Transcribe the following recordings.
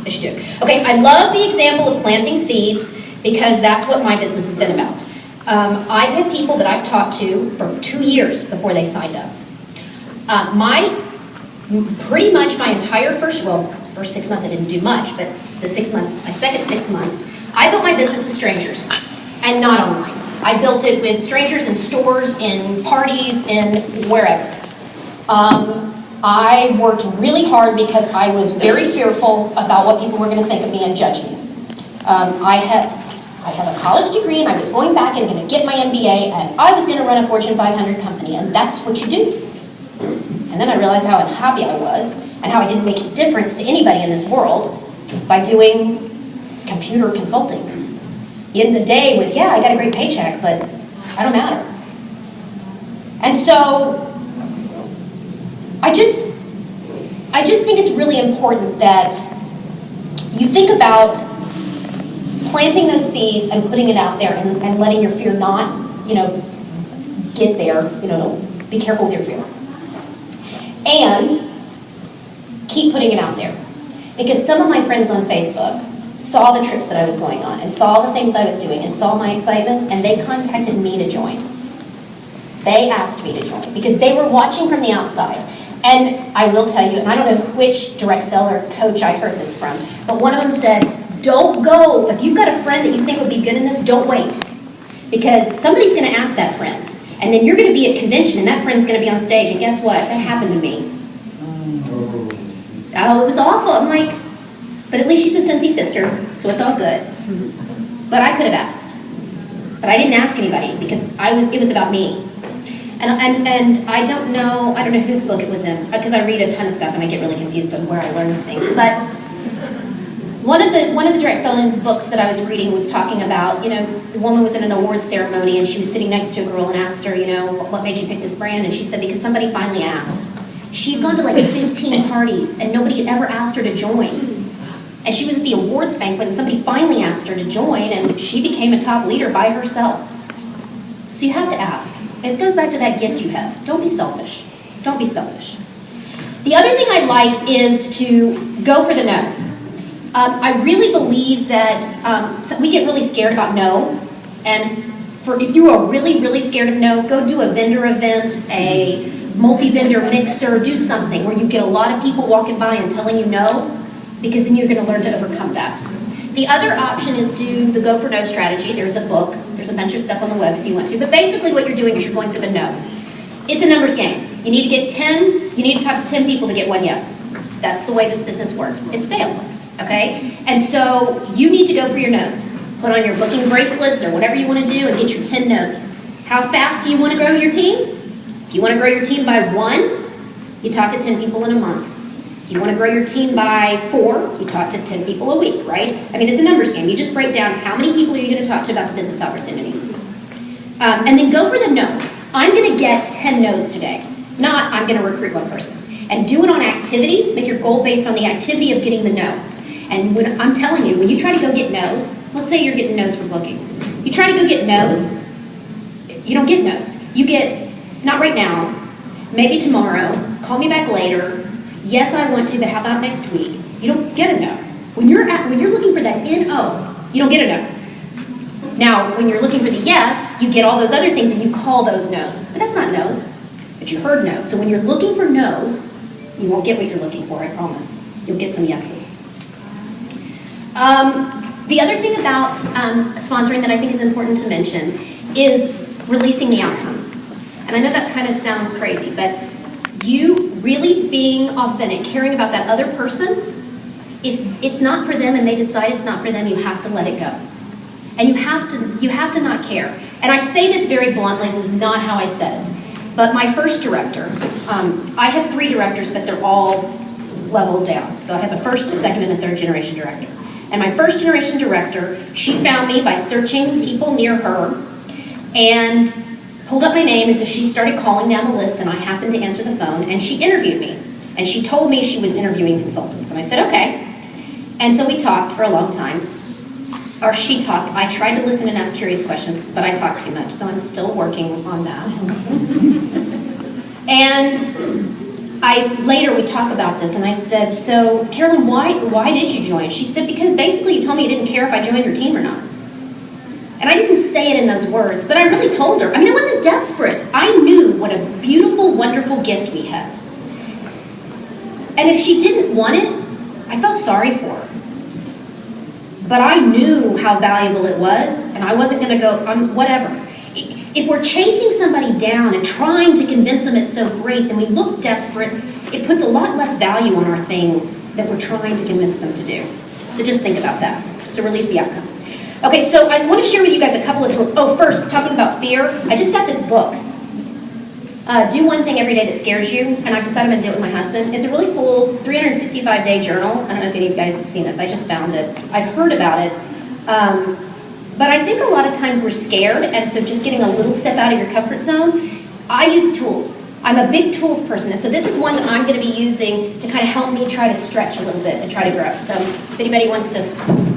Yes, you do. Okay, I love the example of planting seeds because that's what my business has been about. I've had people that I've talked to for 2 years before they signed up. Pretty much my entire first 6 months I didn't do much, but my second 6 months, I built my business with strangers and not online. I built it with strangers in stores, in parties, in wherever. I worked really hard because I was very fearful about what people were going to think of me and judge me. I have a college degree and I was going back and going to get my MBA and I was going to run a Fortune 500 company, and that's what you do. And then I realized how unhappy I was and how I didn't make a difference to anybody in this world by doing computer consulting. In the day with, I got a great paycheck, but I don't matter. And so I just think it's really important that you think about planting those seeds and putting it out there and letting your fear not, get there. Be careful with your fear. And keep putting it out there. Because some of my friends on Facebook saw the trips that I was going on and saw the things I was doing and saw my excitement, and they contacted me to join. They asked me to join because they were watching from the outside. And I will tell you, and I don't know which direct seller coach I heard this from, but one of them said, don't go, if you've got a friend that you think would be good in this, don't wait. Because somebody's going to ask that friend. And then you're going to be at convention and that friend's going to be on stage, and guess what? That happened to me. Oh, it was awful. I'm like, but at least she's a Scentsy sister, so it's all good. But I could have asked. But I didn't ask anybody because it was about me. And I don't know whose book it was in, because I read a ton of stuff and I get really confused on where I learn things. But one of the direct selling books that I was reading was talking about, the woman was in an award ceremony and she was sitting next to a girl and asked her, what made you pick this brand? And she said, because somebody finally asked. She had gone to like 15 parties and nobody had ever asked her to join. And she was at the awards banquet and somebody finally asked her to join, and she became a top leader by herself. So you have to ask. It goes back to that gift you have. Don't be selfish. Don't be selfish. The other thing I like is to go for the no. I really believe that we get really scared about no. And if you are really, really scared of no, go do a vendor event, a multi-vendor mixer, do something where you get a lot of people walking by and telling you no, because then you're going to learn to overcome that. The other option is do the go for no strategy. There's a book. There's a bunch of stuff on the web if you want to. But basically what you're doing is you're going for the no. It's a numbers game. You need to get 10, you need to talk to 10 people to get one yes. That's the way this business works. It's sales, okay? And so you need to go for your no's. Put on your booking bracelets or whatever you want to do and get your 10 no's. How fast do you want to grow your team? If you want to grow your team by 1, you talk to 10 people in a month. If you want to grow your team by 4, you talk to 10 people a week, right? I mean, it's a numbers game. You just break down how many people are you going to talk to about the business opportunity. And then go for the no. I'm going to get 10 no's today. Not, I'm going to recruit one person. And do it on activity. Make your goal based on the activity of getting the no. And when I'm telling you, when you try to go get no's, let's say you're getting no's for bookings. You try to go get no's, you don't get no's. You get, not right now, maybe tomorrow, call me back later. Yes, I want to, but how about next week? You don't get a no. When you're looking for that N-O, you don't get a no. Now, when you're looking for the yes, you get all those other things and you call those no's. But that's not no's, but you heard no. So when you're looking for no's, you won't get what you're looking for, I promise. You'll get some yeses. The other thing about sponsoring that I think is important to mention is releasing the outcome. And I know that kind of sounds crazy, but you really being authentic, caring about that other person, if it's not for them and they decide it's not for them, you have to let it go. And you have to not care. And I say this very bluntly, this is not how I said it, but my first director, I have 3 directors, but they're all leveled down. So I have a first, a second, and a third generation director. And my first generation director, she found me by searching people near her and pulled up my name, and so she started calling down the list, and I happened to answer the phone, and she interviewed me. And she told me she was interviewing consultants, and I said, okay. And so we talked for a long time. Or she talked. I tried to listen and ask curious questions, but I talked too much, so I'm still working on that. And later we talk about this, and I said, so Carolyn, why did you join? She said, because basically you told me you didn't care if I joined your team or not. And I didn't say it in those words, but I really told her. I mean, I wasn't desperate. I knew what a beautiful, wonderful gift we had. And if she didn't want it, I felt sorry for her. But I knew how valuable it was, and I wasn't going to go, whatever. If we're chasing somebody down and trying to convince them it's so great, then we look desperate. It puts a lot less value on our thing that we're trying to convince them to do. So just think about that. So release the outcome. Okay, so I want to share with you guys a couple of tools. Oh, first, talking about fear, I just got this book. Do one thing every day that scares you, and I've decided I'm going to do it with my husband. It's a really cool 365-day journal. I don't know if any of you guys have seen this. I just found it. I've heard about it. But I think a lot of times we're scared, and so just getting a little step out of your comfort zone. I use tools. I'm a big tools person, and so this is one that I'm going to be using to kind of help me try to stretch a little bit and try to grow. So if anybody wants to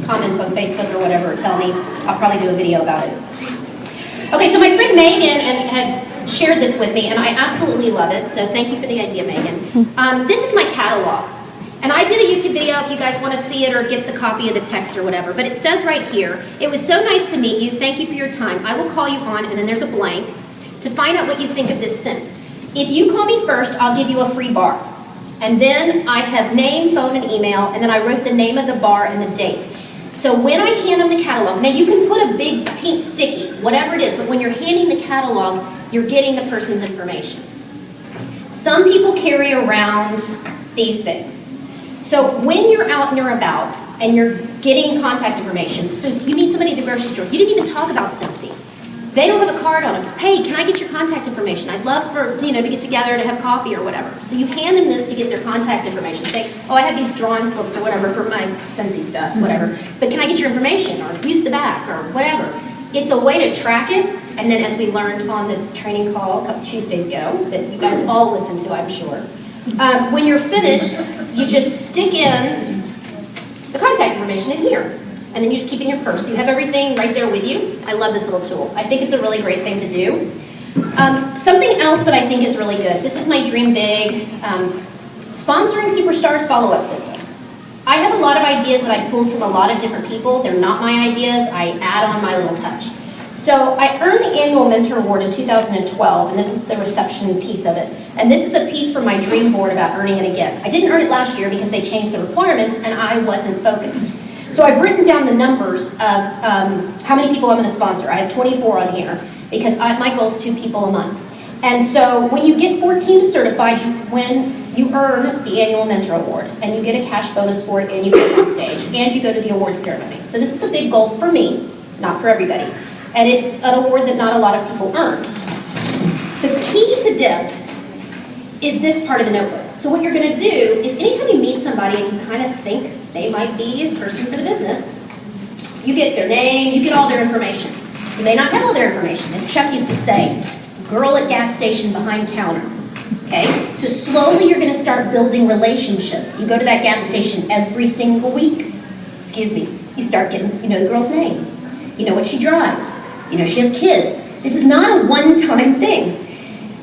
comment on Facebook or whatever, or tell me, I'll probably do a video about it. Okay, so my friend Megan had shared this with me, and I absolutely love it, so thank you for the idea, Megan. This is my catalog. And I did a YouTube video if you guys want to see it or get the copy of the text or whatever. But it says right here, it was so nice to meet you. Thank you for your time. I will call you on, and then there's a blank, to find out what you think of this scent. If you call me first, I'll give you a free bar. And then I have name, phone, and email, and then I wrote the name of the bar and the date. So when I hand them the catalog, now you can put a big pink sticky, whatever it is, but when you're handing the catalog, you're getting the person's information. Some people carry around these things. So when you're out and you're about and you're getting contact information, so you meet somebody at the grocery store, you didn't even talk about Scentsy. They don't have a card on them. Hey, can I get your contact information? I'd love for, to get together to have coffee or whatever. So you hand them this to get their contact information. Say, oh, I have these drawing slips or whatever for my Scentsy stuff, whatever. But can I get your information or use the back or whatever? It's a way to track it. And then as we learned on the training call a couple Tuesdays ago, that you guys all listen to, I'm sure. When you're finished, you just stick in the contact information in here. And then you just keep it in your purse. You have everything right there with you. I love this little tool. I think it's a really great thing to do. Something else that I think is really good. This is my Dream Big Sponsoring Superstars follow-up system. I have a lot of ideas that I pulled from a lot of different people. They're not my ideas. I add on my little touch. So I earned the Annual Mentor Award in 2012, and this is the reception piece of it. And this is a piece from my dream board about earning it again. I didn't earn it last year because they changed the requirements, and I wasn't focused. So I've written down the numbers of how many people I'm going to sponsor. I have 24 on here because my goal is 2 people a month. And so when you get 14 certified, you earn the Annual Mentor Award, and you get a cash bonus for it, and you get on stage, and you go to the award ceremony. So this is a big goal for me, not for everybody. And it's an award that not a lot of people earn. The key to this is this part of the notebook. So what you're going to do is anytime you meet somebody and you kind of think they might be a person for the business, you get their name, you get all their information. You may not have all their information. As Chuck used to say, girl at gas station behind counter. Okay? So slowly you're going to start building relationships. You go to that gas station every single week. Excuse me. You start getting, the girl's name. You know what she drives. She has kids. This is not a one-time thing.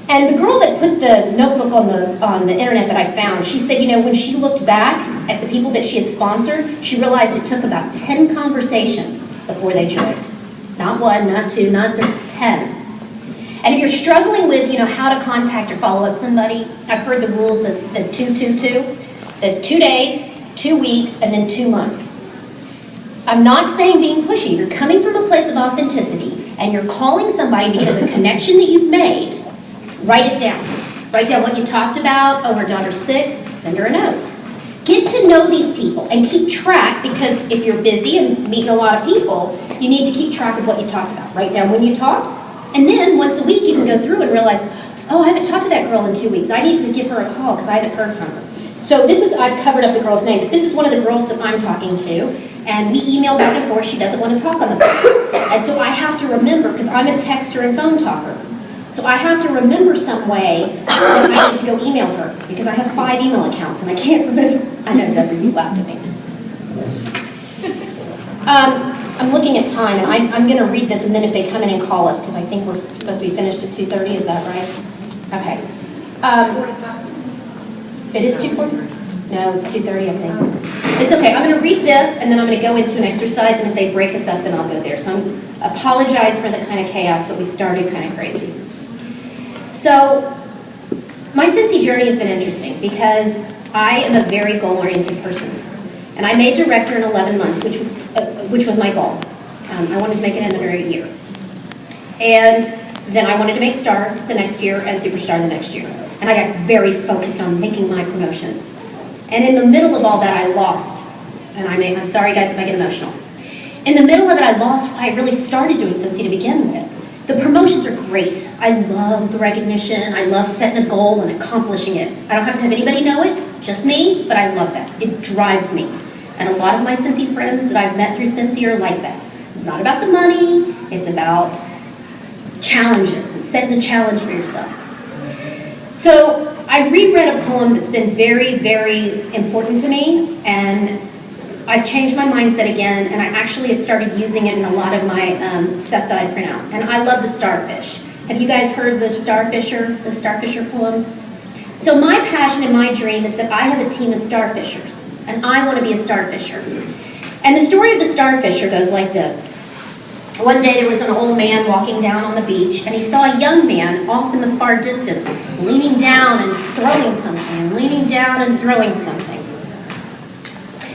And the girl that put the notebook on the internet that I found, she said, when she looked back at the people that she had sponsored, she realized it took about 10 conversations before they joined. Not 1, not 2, not 3, 10. And if you're struggling with, how to contact or follow up somebody, I've heard the rules of the 2-2-2, the 2 days, 2 weeks, and then 2 months. I'm not saying being pushy. You're coming from a place of authenticity, and you're calling somebody because of a connection that you've made. Write it down. Write down what you talked about. Oh, her daughter's sick. Send her a note. Get to know these people and keep track, because if you're busy and meeting a lot of people, you need to keep track of what you talked about. Write down when you talked, and then once a week you can go through and realize, oh, I haven't talked to that girl in 2 weeks. I need to give her a call because I haven't heard from her. So I've covered up the girl's name, but this is one of the girls that I'm talking to, and we email back and forth. She doesn't want to talk on the phone. And so I have to remember, because I'm a texter and phone talker, so I have to remember some way that I need to go email her, because I have 5 email accounts and I can't remember. I know, Deborah, you laughed at me. I'm looking at time, and I'm going to read this, and then if they come in and call us, because I think we're supposed to be finished at 2:30, is that right? Okay. It is 2:40? No, it's 2:30, I think. It's okay. I'm going to read this, and then I'm going to go into an exercise, and if they break us up, then I'll go there. So I apologize for the kind of chaos, but we started kind of crazy. So my Scentsy journey has been interesting because I am a very goal-oriented person. And I made director in 11 months, which was my goal. I wanted to make it in under a year. And then I wanted to make star the next year and superstar the next year. And I got very focused on making my promotions. And in the middle of all that, I lost. And I'm sorry, guys, if I get emotional. In the middle of it, I lost why I really started doing Scentsy to begin with. The promotions are great. I love the recognition. I love setting a goal and accomplishing it. I don't have to have anybody know it, just me, but I love that. It drives me. And a lot of my Scentsy friends that I've met through Scentsy are like that. It's not about the money, it's about challenges and setting a challenge for yourself. So I reread a poem that's been very, very important to me, and I've changed my mindset again, and I actually have started using it in a lot of my stuff that I print out. And I love the starfish. Have you guys heard the starfisher poem? So my passion and my dream is that I have a team of starfishers, and I want to be a starfisher. And the story of the starfisher goes like this. One day there was an old man walking down on the beach, and he saw a young man off in the far distance, leaning down and throwing something, leaning down and throwing something.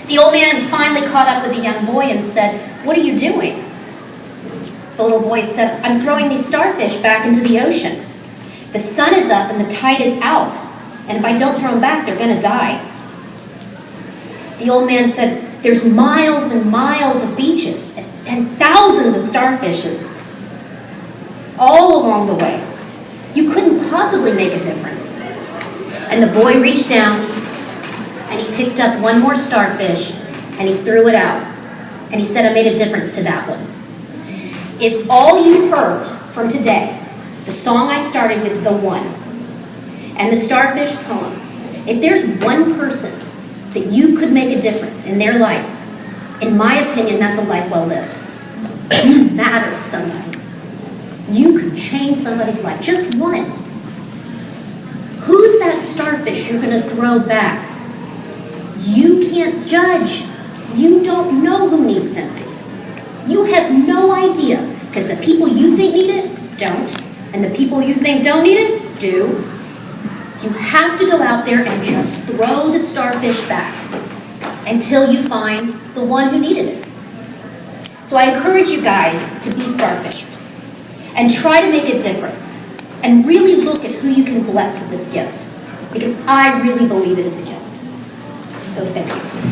The old man finally caught up with the young boy and said, "What are you doing?" The little boy said, "I'm throwing these starfish back into the ocean. The sun is up and the tide is out, and if I don't throw them back, they're going to die." The old man said, "There's miles and miles of beaches and thousands of starfishes all along the way. You couldn't possibly make a difference." And the boy reached down and he picked up one more starfish and he threw it out. And he said, "I made a difference to that one." If all you heard from today, the song I started with, The One, and the starfish poem, if there's one person that you could make a difference in their life, in my opinion, that's a life well lived. You matter to somebody. You can change somebody's life, just one. Who's that starfish you're going to throw back? You can't judge. You don't know who needs Scentsy. You have no idea, because the people you think need it don't, and the people you think don't need it do. You have to go out there and just throw the starfish back until you find the one who needed it. So I encourage you guys to be starfishers and try to make a difference and really look at who you can bless with this gift, because I really believe it is a gift. So thank you.